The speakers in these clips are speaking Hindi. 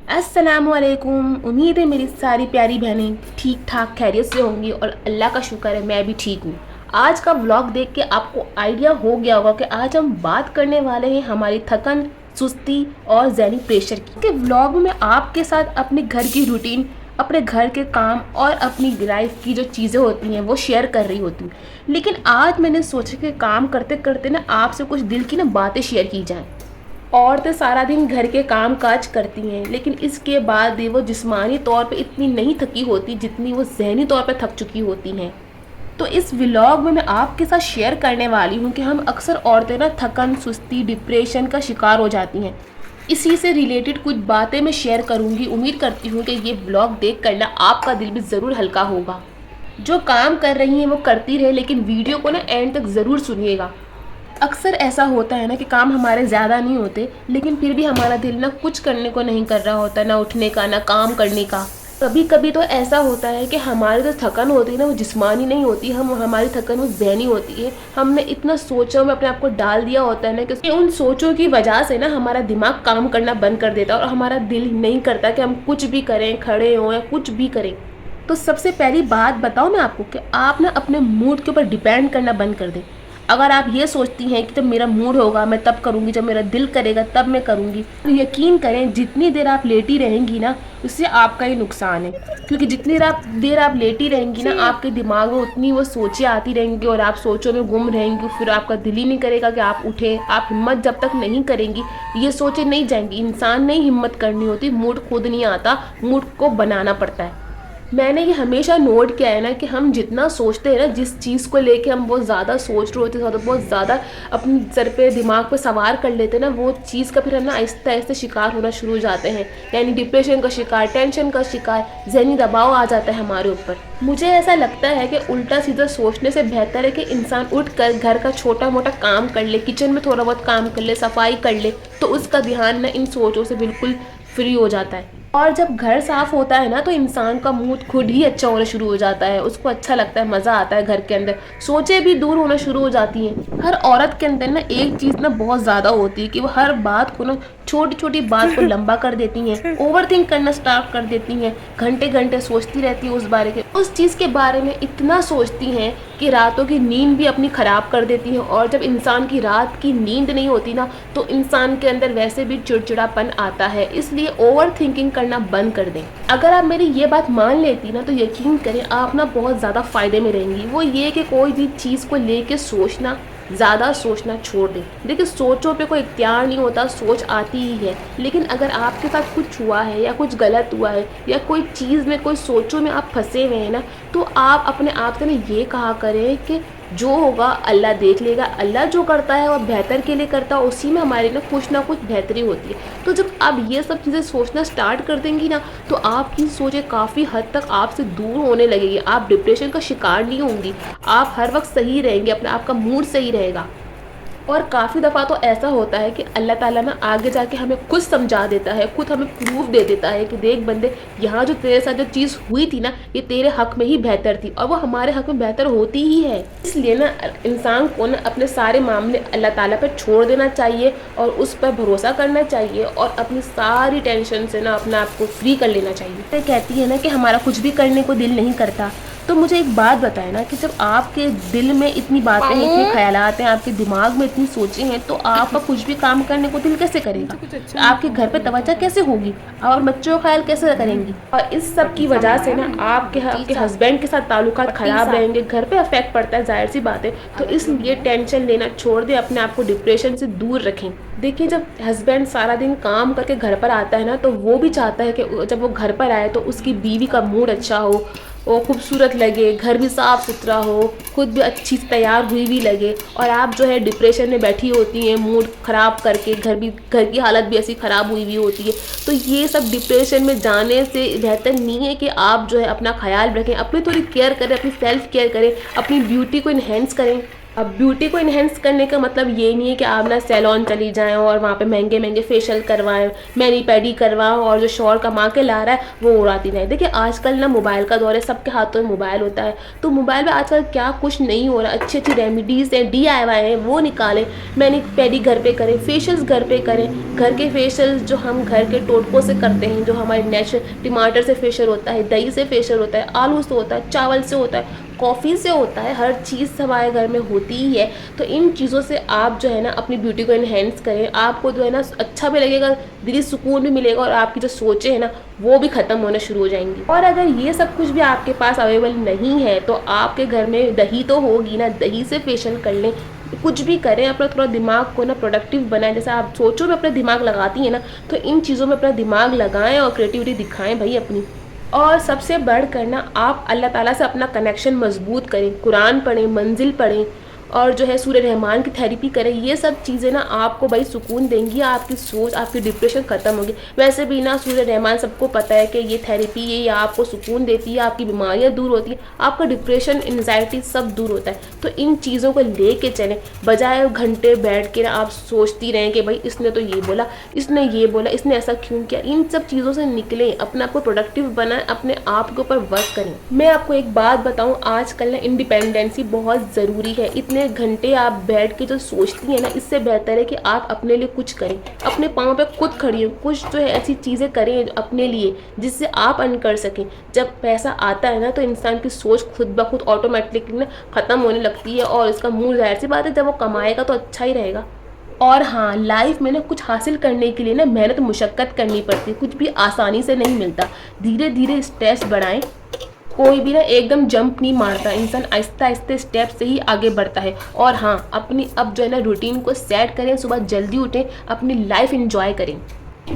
अस्सलामुअलैकुम। उम्मीद है मेरी सारी प्यारी बहनें ठीक ठाक खैरियत से होंगी और अल्लाह का शुक्र है मैं भी ठीक हूँ। आज का व्लॉग देख के आपको आइडिया हो गया होगा कि आज हम बात करने वाले हैं हमारी थकन, सुस्ती और ज़हनी प्रेशर की। कि व्लॉग में आपके साथ अपने घर की रूटीन, अपने घर के काम और अपनी लाइफ की जो चीज़ें होती हैं वो शेयर कर रही होती हूँ। लेकिन आज मैंने सोचा कि काम करते करते ना आपसे कुछ दिल की ना बातें शेयर की जाएँ। औरतें सारा दिन घर के काम काज करती हैं, लेकिन इसके बाद भी वो जिस्मानी तौर पे इतनी नहीं थकी होती जितनी वो ज़हनी तौर पे थक चुकी होती हैं। तो इस व्लॉग में मैं आपके साथ शेयर करने वाली हूँ कि हम अक्सर औरतें ना थकन, सुस्ती, डिप्रेशन का शिकार हो जाती हैं। इसी से रिलेटेड कुछ बातें मैं शेयर करूँगी। उम्मीद करती हूँ कि ये व्लॉग देख कर ना आपका दिल भी ज़रूर हल्का होगा। जो काम कर रही हैं वो करती रहे, लेकिन वीडियो को ना एंड तक ज़रूर सुनिएगा। अक्सर ऐसा होता है ना कि काम हमारे ज़्यादा नहीं होते, लेकिन फिर भी हमारा दिल ना कुछ करने को नहीं कर रहा होता, ना उठने का ना काम करने का। कभी कभी तो ऐसा होता है कि हमारी जो थकन होती है ना वो जिस्मानी नहीं होती, हमारी थकन वो ज़हनी होती है। हमने इतना सोचों में अपने आप को डाल दिया होता है ना कि उन सोचों की वजह से ना हमारा दिमाग काम करना बंद कर देता है और हमारा दिल नहीं करता कि हम कुछ भी करें, खड़े हों या कुछ भी करें। तो सबसे पहली बात बताओ मैं आपको कि आप ना अपने मूड के ऊपर डिपेंड करना बंद कर दें। अगर आप ये सोचती हैं कि जब मेरा मूड होगा मैं तब करूँगी, जब मेरा दिल करेगा तब मैं करूँगी, तो यकीन करें जितनी देर आप लेटी रहेंगी ना उससे आपका ही नुकसान है। क्योंकि जितनी देर आप लेटी रहेंगी ना आपके दिमाग में उतनी वो सोचें आती रहेंगी और आप सोचों में गुम रहेंगी। फिर आपका दिल ही नहीं करेगा कि आप उठें। आप हिम्मत जब तक नहीं करेंगी ये सोचें नहीं जाएंगी। इंसान ने ही हिम्मत करनी होती, मूड खुद नहीं आता, मूड को बनाना पड़ता है। मैंने ये हमेशा नोट किया है ना कि हम जितना सोचते हैं ना, जिस चीज़ को लेके हम बहुत ज़्यादा सोच रहे होते हैं, बहुत ज़्यादा अपने सर पे दिमाग पे सवार कर लेते हैं ना, वो चीज़ का फिर हम ना आहिस्ता आहिस्ता शिकार होना शुरू हो जाते हैं। यानी डिप्रेशन का शिकार, टेंशन का शिकार, ज़हनी दबाव आ जाता है हमारे ऊपर। मुझे ऐसा लगता है कि उल्टा सीधा सोचने से बेहतर है कि इंसान उठ कर घर का छोटा मोटा काम कर ले, किचन में थोड़ा बहुत काम कर ले, सफाई कर ले, तो उसका ध्यान ना इन सोचों से बिल्कुल फ्री हो जाता है। और जब घर साफ होता है ना तो इंसान का मूड खुद ही अच्छा होना शुरू हो जाता है। उसको अच्छा लगता है, मज़ा आता है घर के अंदर, सोचें भी दूर होना शुरू हो जाती हैं। हर औरत के अंदर ना एक चीज़ ना बहुत ज़्यादा होती है कि वो हर बात को ना, छोटी छोटी बात को लंबा कर देती हैं, ओवर थिंक करना स्टार्ट कर देती हैं, घंटे घंटे सोचती रहती है उस चीज़ के बारे में इतना सोचती हैं कि रातों की नींद भी अपनी ख़राब कर देती हैं। और जब इंसान की रात की नींद नहीं होती ना तो इंसान के अंदर वैसे भी चिड़चिड़ापन आता है। इसलिए ओवर थिंकिंग करना बंद कर दें। अगर आप मेरी ये बात मान लेती ना तो यकीन करें आप ना बहुत ज़्यादा फ़ायदे में रहेंगी। वो ये कि कोई भी चीज़ को लेके सोचना, ज़्यादा सोचना छोड़ दें। देखिए सोचों पे कोई इख्तियार नहीं होता, सोच आती ही है। लेकिन अगर आपके साथ कुछ हुआ है या कुछ गलत हुआ है या कोई चीज़ में, कोई सोचों में आप फंसे हुए हैं ना, तो आप अपने आप से ना ये कहा करें कि जो होगा अल्लाह देख लेगा। अल्लाह जो करता है वह बेहतर के लिए करता है, उसी में हमारी ना कुछ बेहतरी होती है। तो जब आप ये सब चीज़ें सोचना स्टार्ट कर देंगी ना तो आपकी सोचें काफ़ी हद तक आपसे दूर होने लगेगी। आप डिप्रेशन का शिकार नहीं होंगी, आप हर वक्त सही रहेंगे, अपना आपका मूड सही रहेगा। और काफ़ी दफ़ा तो ऐसा होता है कि अल्लाह ताला ना आगे जाके हमें खुद समझा देता है, खुद हमें प्रूफ दे देता है कि देख बंदे, यहाँ जो तेरे साथ जो चीज़ हुई थी ना ये तेरे हक़ में ही बेहतर थी, और वो हमारे हक़ में बेहतर होती ही है। इसलिए ना इंसान को ना अपने सारे मामले अल्लाह ताला पर छोड़ देना चाहिए और उस पर भरोसा करना चाहिए और अपनी सारी टेंशन से ना अपने आप को फ्री कर लेना चाहिए। मैं कहती है ना कि हमारा कुछ भी करने को दिल नहीं करता, तो मुझे एक बात बताए ना कि जब आपके दिल में इतनी बातें हैं, इतने ख्यालात हैं, आपके दिमाग में इतनी सोचें हैं, तो आपका कुछ भी काम करने को दिल कैसे करेगा? आपके घर पे तवज्जो कैसे होगी? और बच्चों का ख्याल कैसे करेंगी? और इस सब की वजह से ना आपके हस्बैंड के साथ ताल्लुकात ख़राब रहेंगे, घर पे अफेक्ट पड़ता है, जाहिर सी बात है। तो इसलिए टेंशन लेना छोड़ दें, अपने आप को डिप्रेशन से दूर रखें। देखिए जब हस्बैंड सारा दिन काम करके घर पर आता है ना तो वो भी चाहता है कि जब वो घर पर आए तो उसकी बीवी का मूड अच्छा हो, वो खूबसूरत लगे, घर भी साफ़ सुथरा हो, खुद भी अच्छी तैयार हुई लगे। और आप जो है डिप्रेशन में बैठी होती हैं मूड ख़राब करके, घर की हालत भी ऐसी ख़राब हुई होती है। तो ये सब डिप्रेशन में जाने से बेहतर नहीं है कि आप जो है अपना ख्याल रखें, अपनी थोड़ी केयर करें, अपनी सेल्फ केयर करें, अपनी ब्यूटी को इन्हेंस करें, अब ब्यूटी को इन्हेंस करने का मतलब ये नहीं है कि आप ना सैलून चली जाएं और वहाँ पे महंगे महंगे फेशियल करवाएं, मैनी पैडी करवाएं और जो शौर कमा के ला रहा है वो उड़ाती नहीं। देखिए आजकल ना मोबाइल का दौर है, सबके हाथों में मोबाइल होता है, तो मोबाइल में आजकल क्या कुछ नहीं हो रहा, अच्छी अच्छी रेमेडीज़ हैं, DIY हैं, वो निकालें, मैनी पैडी घर पे करें, फेशियल्स घर पे करें। घर के फेशियल जो हम घर के टोटकों से करते हैं, जो हमारे नेचुरल टमाटर से फेशियल होता है, दही से फेशियल होता है, आलू से होता है, चावल से होता है, कॉफ़ी से होता है, हर चीज़ हमारे घर में होती ही है। तो इन चीज़ों से आप जो है ना अपनी ब्यूटी को इन्हेंस करें, आपको जो है ना अच्छा भी लगेगा, दिली सुकून भी मिलेगा और आपकी जो सोचें हैं ना वो भी ख़त्म होना शुरू हो जाएंगी। और अगर ये सब कुछ भी आपके पास अवेलेबल नहीं है तो आपके घर में दही तो होगी ना, दही से फेशियल कर लें। कुछ भी करें, अपना थोड़ा दिमाग को ना प्रोडक्टिव बनाएं। जैसे आप सोचो में अपना दिमाग लगाती हैं ना, तो इन चीज़ों में अपना दिमाग लगाएं और क्रिएटिविटी दिखाएं भाई अपनी। और सबसे बढ़कर ना आप अल्लाह ताला से अपना कनेक्शन मजबूत करें, कुरान पढ़ें, मंजिल पढ़ें और जो है सूर्य रहमान की थेरेपी करें। ये सब चीज़ें ना आपको भाई सुकून देंगी, आपकी सोच, आपकी डिप्रेशन ख़त्म होगी। वैसे भी ना सूर्य रहमान सबको पता है कि ये थेरेपी ये आपको सुकून देती है, आपकी बीमारियाँ दूर होती हैं, आपका डिप्रेशन, एनजाइटी सब दूर होता है। तो इन चीज़ों को ले के चलें, बजाय घंटे बैठ के ना आप सोचती रहें कि भाई इसने तो ये बोला, इसने ये बोला, इसने ऐसा क्यों किया। इन सब चीज़ों से निकलें, अपने आप को प्रोडक्टिव बनाएं, अपने आप के ऊपर वर्क करें। मैं आपको एक बात बताऊँ, आजकल ना इंडिपेंडेंसी बहुत ज़रूरी है। इतने घंटे आप बैठ के जो सोचती हैं ना, इससे बेहतर है कि आप अपने लिए कुछ करें, अपने पाँव पे खुद खड़ी हो, कुछ जो है ऐसी चीज़ें करें अपने लिए जिससे आप अर्न कर सकें। जब पैसा आता है ना तो इंसान की सोच खुद ब खुद ऑटोमेटिकली ना ख़त्म होने लगती है और इसका मुँह ज़ाहिर सी बात है जब वो कमाएगा तो अच्छा ही रहेगा। और हाँ, लाइफ में ना कुछ हासिल करने के लिए ना मेहनत मुशक्क़त करनी पड़ती है, कुछ भी आसानी से नहीं मिलता। धीरे धीरे स्टेप्स बढ़ाएं, कोई भी ना एकदम जंप नहीं मारता, इंसान आहिस्ता आहिस्ता स्टेप से ही आगे बढ़ता है। और हाँ, अपनी अब जो है ना रूटीन को सेट करें, सुबह जल्दी उठें, अपनी लाइफ एंजॉय करें।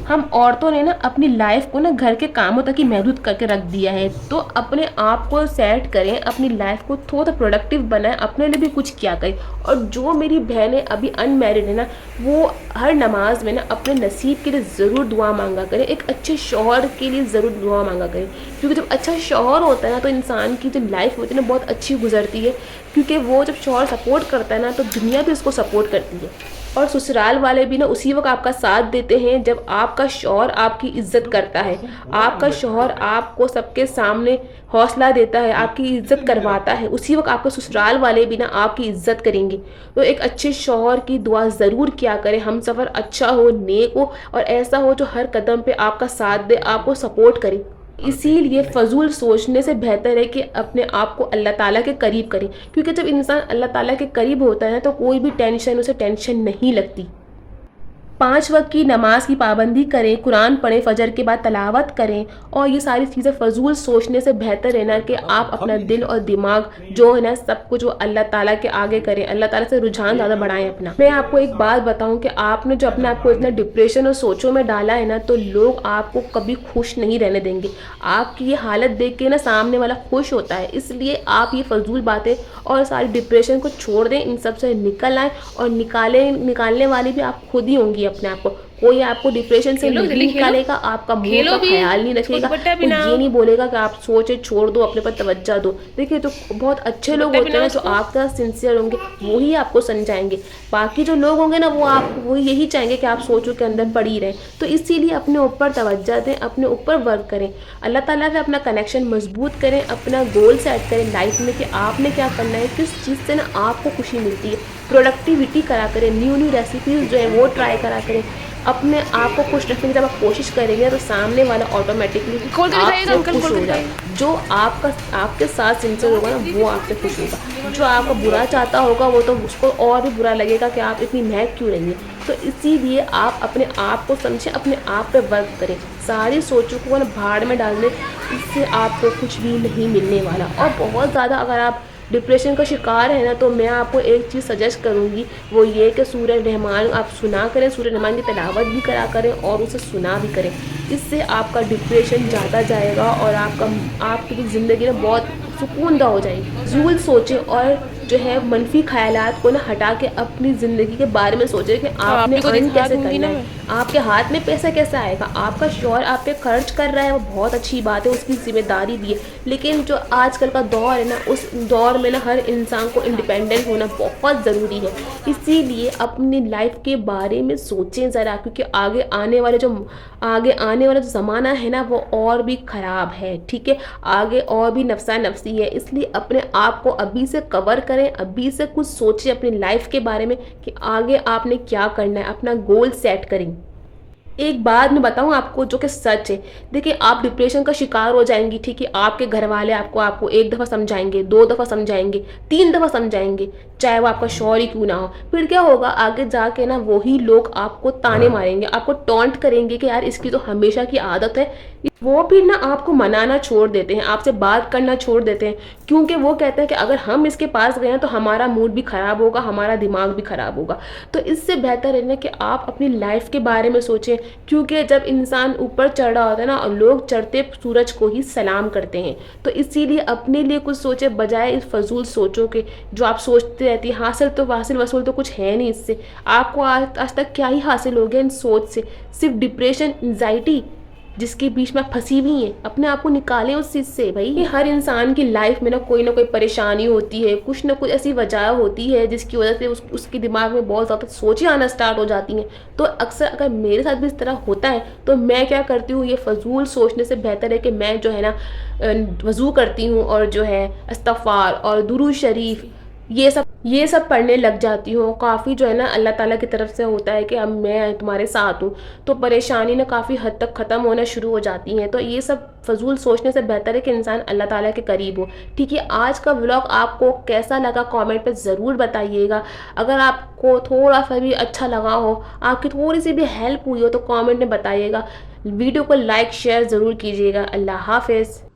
हम औरतों ने ना अपनी लाइफ को ना घर के कामों तक ही महदूद करके रख दिया है, तो अपने आप को सेट करें, अपनी लाइफ को थोड़ा प्रोडक्टिव बनाएं, अपने लिए भी कुछ किया करें। और जो मेरी बहनें अभी अनमैरिड है ना, वो हर नमाज में ना अपने नसीब के लिए ज़रूर दुआ मांगा करें, एक अच्छे शौहर के लिए ज़रूर दुआ मांगा करें। क्योंकि जब अच्छा शौहर होता है ना तो इंसान की जो लाइफ होती है ना बहुत अच्छी गुजरती है, क्योंकि वो जब शौहर सपोर्ट करता है ना तो दुनिया भी उसको सपोर्ट करती है। और ससुराल वाले भी ना उसी वक्त आपका साथ देते हैं जब आपका शौहर आपकी इज्जत करता है, आपका शौहर आपको सबके सामने हौसला देता है, आपकी इज्जत करवाता है, उसी वक्त आपके ससुराल वाले भी ना आपकी इज्जत करेंगे। तो एक अच्छे शौहर की दुआ ज़रूर किया करें, हम सफ़र अच्छा हो, नेक हो और ऐसा हो जो हर कदम पे आपका साथ दे, आपको सपोर्ट करे। इसीलिए फ़जूल सोचने से बेहतर है कि अपने आप को अल्लाह ताला के करीब करें, क्योंकि जब इंसान अल्लाह ताला के करीब होता है तो कोई भी टेंशन उसे टेंशन नहीं लगती। 5 वक्त की नमाज की पाबंदी करें, कुरान पढ़ें, फ़जर के बाद तलावत करें। और ये सारी चीज़ें फ़जूल सोचने से बेहतर है ना कि आप अपना दिल और दिमाग जो है ना सब कुछ वो अल्लाह ताला के आगे करें, अल्लाह ताला से रुझान ज़्यादा बढ़ाएं अपना। मैं आपको एक बात बताऊं कि आपने जो अपने आप को इतना डिप्रेशन और सोचों में डाला है ना, तो लोग आपको कभी खुश नहीं रहने देंगे। आपकी ये हालत देख के ना सामने वाला खुश होता है, इसलिए आप ये फ़जूल बातें और सारी डिप्रेशन को छोड़ दें, इन सब से निकल आएँ। और निकालने वाली भी आप खुद ही होंगी अपने आप को। कोई आपको डिप्रेशन से नहीं निकालेगा, आपका मुंह का ख्याल नहीं रखेगा, कोई ये नहीं बोलेगा कि आप सोचे छोड़ दो, अपने पर तवज्जो दो। देखिए तो बहुत अच्छे लोग होते हैं जो आपका सिंसियर होंगे, वो ही आपको समझाएंगे। बाकी जो लोग होंगे ना वो यही चाहेंगे कि आप सोचों के अंदर पड़ी रहें। तो इसीलिए अपने ऊपर तवज्जो दें, अपने ऊपर वर्क करें, अल्लाह ताला से अपना कनेक्शन मजबूत करें, अपना गोल सेट करें लाइफ में कि आपने क्या करना है, किस चीज़ से ना आपको खुशी मिलती है। प्रोडक्टिविटी करा करें, न्यू रेसिपीज़ जो है वो ट्राई करा करें। अपने आप को खुश रखने की जब आप कोशिश करेंगे तो सामने वाला ऑटोमेटिकली आपसे खुश हो जाएगा। जो आपके साथ सिंसियर होगा ना वो आपसे खुश होगा। जो आपका बुरा चाहता होगा वो तो उसको और भी बुरा लगेगा कि आप इतनी महक क्यों रही हैं। तो इसीलिए आप अपने आप को समझें, अपने आप पे वर्क करें, सारी सोचों को ना भाड़ में डाल दें, इससे आपको कुछ भी नहीं मिलने वाला। और बहुत ज़्यादा अगर आप डिप्रेशन का शिकार है ना, तो मैं आपको एक चीज़ सजेस्ट करूँगी, वो ये कि सूरह रहमान आप सुना करें, सूरह रहमान की तिलावत भी करा करें और उसे सुना भी करें। इससे आपका डिप्रेशन ज़्यादा जाएगा और आपकी ज़िंदगी ना बहुत सुकूनदा हो जाएगी। ज़रूर सोचें और जो है मनफी ख़यालात को ना हटा के अपनी ज़िंदगी के बारे में सोचें कि आपने अर्न कैसे करना है, आपके हाथ में पैसा कैसे आएगा। आपका शौहर आप पे खर्च कर रहा है वो बहुत अच्छी बात है, उसकी ज़िम्मेदारी भी है, लेकिन जो आजकल का दौर है ना, उस दौर में ना हर इंसान को इंडिपेंडेंट होना बहुत ज़रूरी है। इसीलिए अपनी लाइफ के बारे में सोचें ज़रा, क्योंकि आगे आने वाला जो ज़माना है ना वो और भी ख़राब है, ठीक है। आगे और भी नफसा नफसी है, इसलिए अपने आप को अभी से कवर करें, अभी से कुछ सोचें अपनी लाइफ के बारे में कि आगे आपने क्या करना है, अपना गोल सेट करें। एक बात मैं बताऊं आपको जो कि सच है। देखिए, आप डिप्रेशन का शिकार हो जाएंगी, ठीक है। आपके घर वाले आपको एक दफ़ा समझाएंगे, 2 दफ़ा समझाएंगे, 3 दफ़ा समझाएंगे, चाहे वो आपका शौहर ही क्यों ना हो। फिर क्या होगा, आगे जाके ना वही लोग आपको ताने मारेंगे, आपको टॉन्ट करेंगे कि यार इसकी तो हमेशा की आदत है। वो फिर ना आपको मनाना छोड़ देते हैं, आपसे बात करना छोड़ देते हैं, क्योंकि वो कहते हैं कि अगर हम इसके पास गए तो हमारा मूड भी ख़राब होगा, हमारा दिमाग भी ख़राब होगा। तो इससे बेहतर है ना कि आप अपनी लाइफ के बारे में सोचें, क्योंकि जब इंसान ऊपर चढ़ रहा होता है ना, लोग चढ़ते सूरज को ही सलाम करते हैं। तो इसीलिए अपने लिए कुछ सोचे, बजाय इस फजूल सोचों के जो आप सोचते रहती हैं। हासिल वसूल तो कुछ है नहीं इससे। आपको आज तक क्या ही हासिल हो गया इन सोच से? सिर्फ डिप्रेशन, एंजाइटी जिसके बीच में आप फंसी हुई हैं। अपने आप को निकालें उस चीज़ से। भाई, हर इंसान की लाइफ में ना कोई परेशानी होती है, कुछ ना कुछ ऐसी वजह होती है जिसकी वजह से उसके दिमाग में बहुत ज़्यादा सोचें आना स्टार्ट हो जाती हैं। तो अक्सर अगर मेरे साथ भी इस तरह होता है तो मैं क्या करती हूँ, ये फजूल सोचने से बेहतर है कि मैं जो है ना वज़ू करती हूँ और जो है इस्तग़फ़ार और दुरूद शरीफ ये सब पढ़ने लग जाती हूँ। काफ़ी जो है ना अल्लाह ताला की तरफ से होता है कि अब मैं तुम्हारे साथ हूँ, तो परेशानी ना काफ़ी हद तक ख़त्म होना शुरू हो जाती हैं। तो ये सब फजूल सोचने से बेहतर है कि इंसान अल्लाह ताला के करीब हो, ठीक है। आज का व्लॉग आपको कैसा लगा कमेंट पे ज़रूर बताइएगा। अगर आपको थोड़ा सा भी अच्छा लगा हो, आपकी थोड़ी सी भी हेल्प हुई हो तो कमेंट में बताइएगा। वीडियो को लाइक शेयर ज़रूर कीजिएगा। अल्लाह हाफिज़।